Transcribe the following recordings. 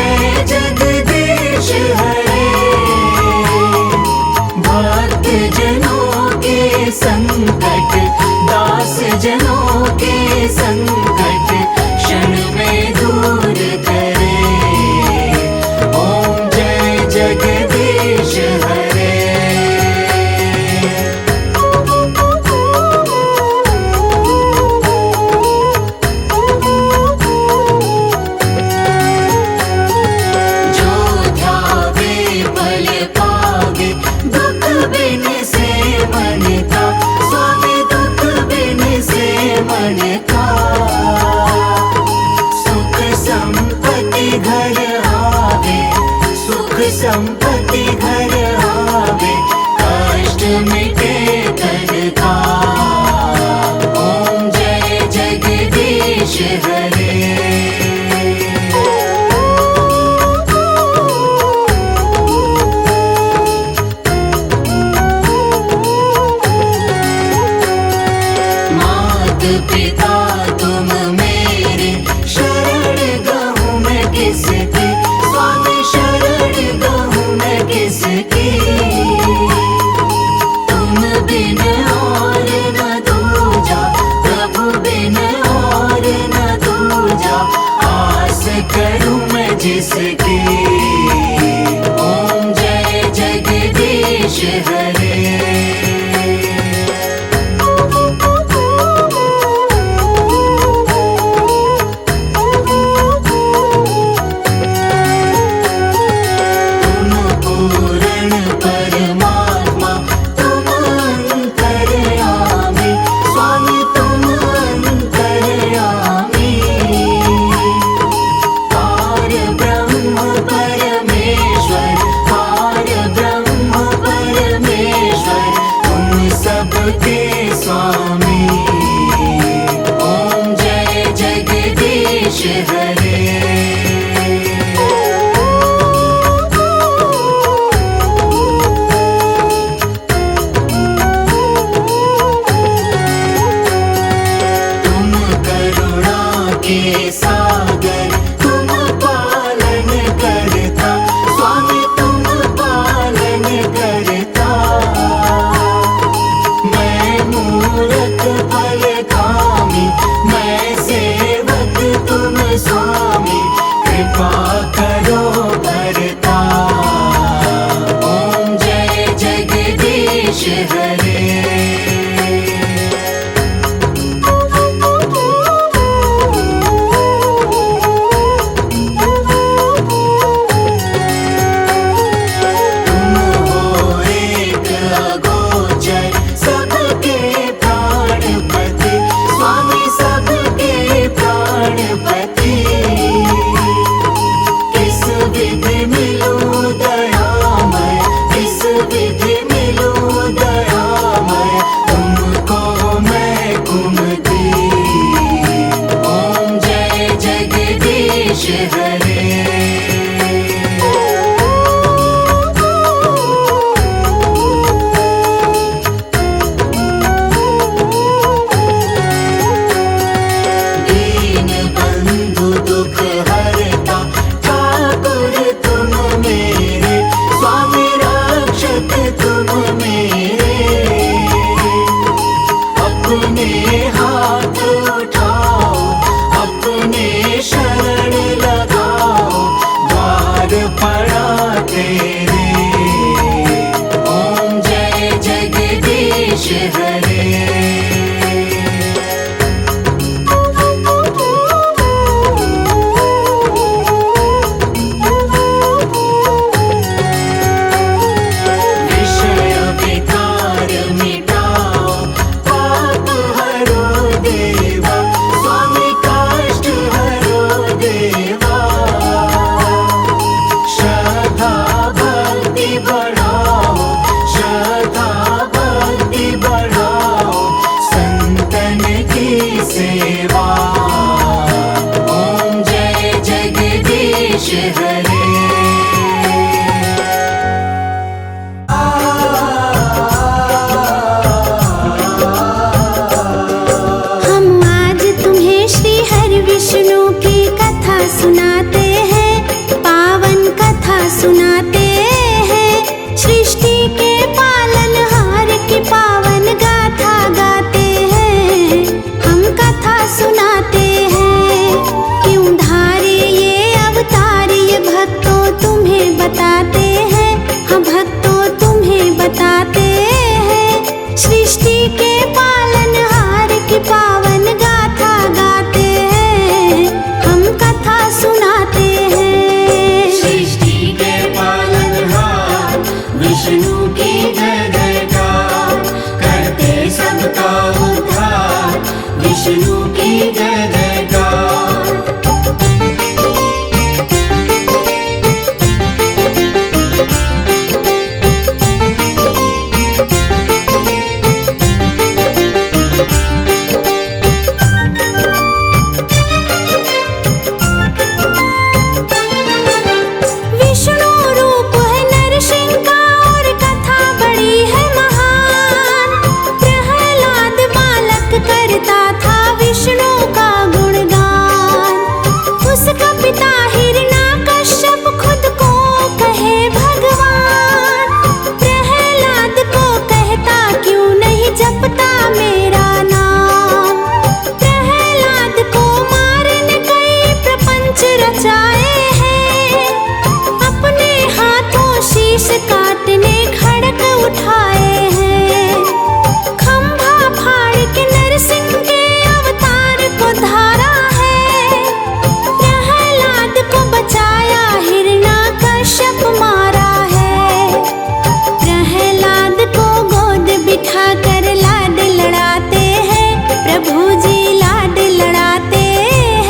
जय जगदीश हरे। भक्त जनों के संकट, दास जनों के संकट क्षण में दूर करे। ओम जय जगदीश हरे। संपत्ति घर आवे, कष्ट मिटे तन का। ओम जय जगदीश हरे। मात पिता तुम मेरे, शरण गहूँ मैं किसकी। स्वामी शरण गहूँ मैं किसकी। तुम बिन और न दूजा, प्रभु बिन और न दूजा। आस करूँ मैं जिसकी। ओम जय जगदीश हरे। स्वामी ओम जय जगदीश हरे। तुम करुणा के सागर, तुम पालन करता। स्वामी तुम पालन करता। मूरत फल कामी, मैं सेवक तुम स्वामी। कृपा करो भरता। ओम जय जगदीश हरे। सुनाते हैं। बताते हैं, हम भक्तों तुम्हें बताते हैं। सृष्टि के पालनहार की पावन गाथा गाते हैं, हम कथा सुनाते हैं। सृष्टि के पालनहार विष्णु की जय जयकार, करते सबका उद्धार विष्णु की जय जयकार। विष्णु रूप है नरसिंह का और कथा बड़ी है महान। प्रहलाद बालक करता था विष्णु का गुणगान। उसका पिता हिरण्याकश्यप खुद को कहे भगवान। प्रहलाद को कहता क्यों नहीं जपता मेरा नाम। प्रहलाद को मारने कई प्रपंच रचाए हैं, अपने हाथों शीश काटने खड़ग उठाए हैं। खंभा फाड़ के नरसिंह के अवतार को धारा है। प्रहलाद को बचाया हिरण्याकश्यप मारा है। प्रहलाद को गोद बिठा कर लाड लड़ाते हैं, प्रभु जी लाड लड़ाते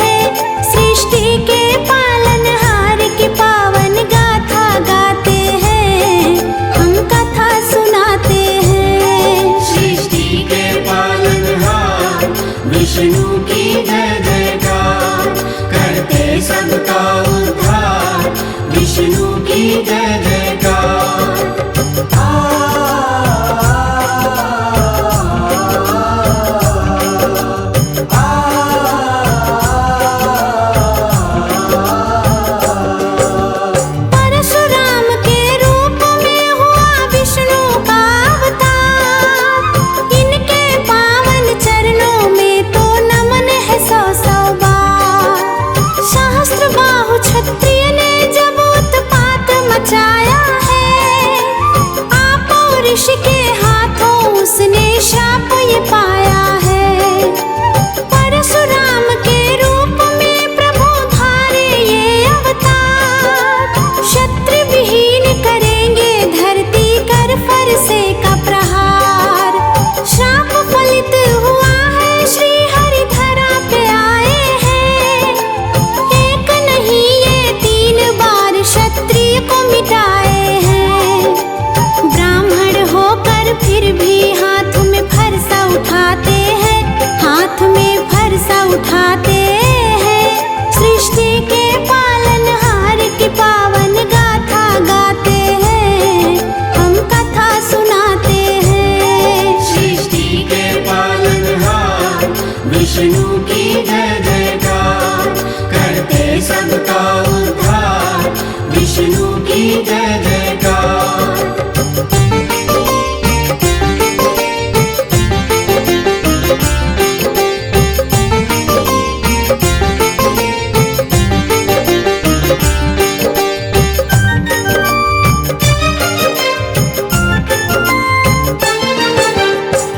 हैं। सृष्टि के पालनहार की पावन गाथा गाते हैं, हम कथा सुनाते हैं। सृष्टि के पालनहार विष्णु की जय जयकार, करते सबका उद्धार विष्णु की जय जयकार। परशुराम के रूप में हुआ विष्णु का अवतार। इनके पावन चरणों में तो नमन है सौ सौ बार। सहस्त्रबाहु क्षत्रिय ने जब उत्पात मचाया है, आप और ऋषि के हाथों उसने शाप ये पाया है। परशुराम के रूप में प्रभु धारे ये अवतार। क्षत्रिय विहीन करेंगे धरती कर फरसे का प्रहार। शाप फलित हुआ है श्री हरि धरा पे आए हैं। एक नहीं ये 3 बार क्षत्रिय को मिटाए हैं। ब्राह्मण होकर फिर भी हाथ में फरसा उठाते हैं, हाथ में फरसा उठाते हैं। सृष्टि के पालनहार की पावन गाथा गाते हैं, हम कथा सुनाते हैं। सृष्टि के पालनहार विष्णु की जय जयकार, करते सबका उद्धार विष्णु की जय जयकार।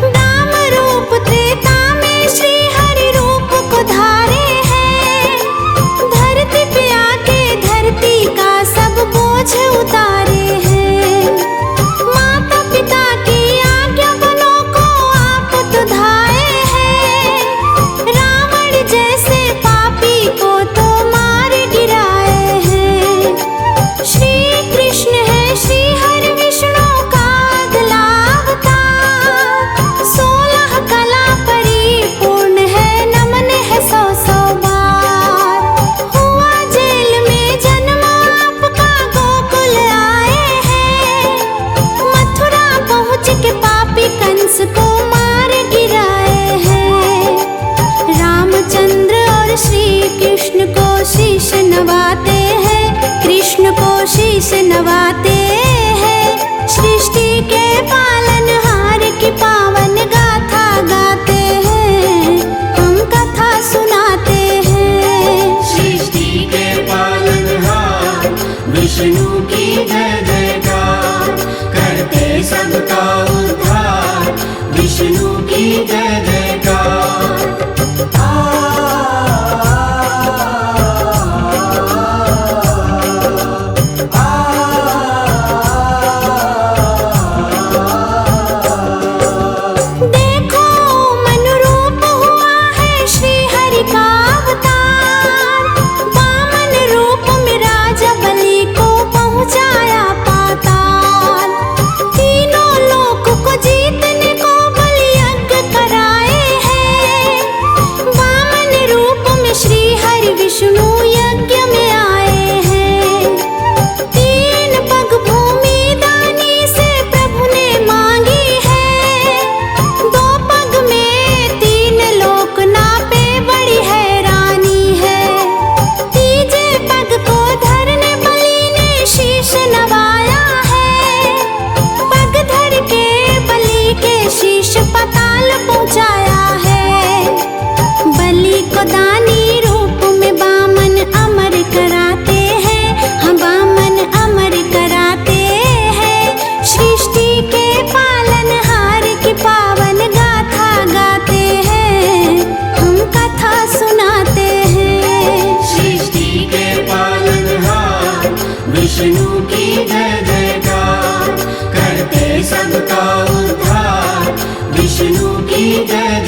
दाम रूप त्रेता में श्री हरि रूप को धारे हैं। धरती पे आके धरती का सब बोझ उतारे हैं। माता पिता की आज्ञा बनों को आप तो धाए हैं। रावण जैसे पापी को तो मार गिराए हैं। श्री कृष्ण है श्री हरि विष्णु का अगला अवतार। 16 कला परिपूर्ण है, नमन है सौ सौ बार। हुआ जेल में जन्म आपका, गोकुल आए हैं। मथुरा पहुँच के पापी कंस को मार गिराए हैं। रामचंद्र और श्री कृष्ण को शीश नवाते हैं, कृष्ण को शीश नवाते हैं। सृष्टि के पालनहार की पावन गाथा गाते हैं, हम कथा सुनाते हैं। सृष्टि के पालनहार विष्णु की जय जयकार, करते सबका उद्धार, विष्णु की जय जयकार। देखो मनुरूप हुआ है श्री हरि का अवतार, वामन रूप में राजा बलि को पहुँचाया पाताल। तीनों लोक को जीतने को बलि यज्ञ कराए हैं, वामन रूप में श्री हरि विष्णु यज्ञ में आए हैं। तीन पग भूमि दानी से प्रभु ने मांगी है, दो पग में तीन लोक नापे बड़ी हैरानी है। तीजे पग को धरने बलि ने शीश नवाया है, पग धर के बलि के शीश पाताल पहुँचाया है। बलि को दानी रूप में वामन अमर कराते हैं, हम वामन अमर कराते हैं। सृष्टि के पालनहार की पावन गाथा गाते हैं, हम कथा सुनाते हैं। सृष्टि के पालनहार, विष्णु की जय जयकार, करते सबका उद्धार, विष्णु की जय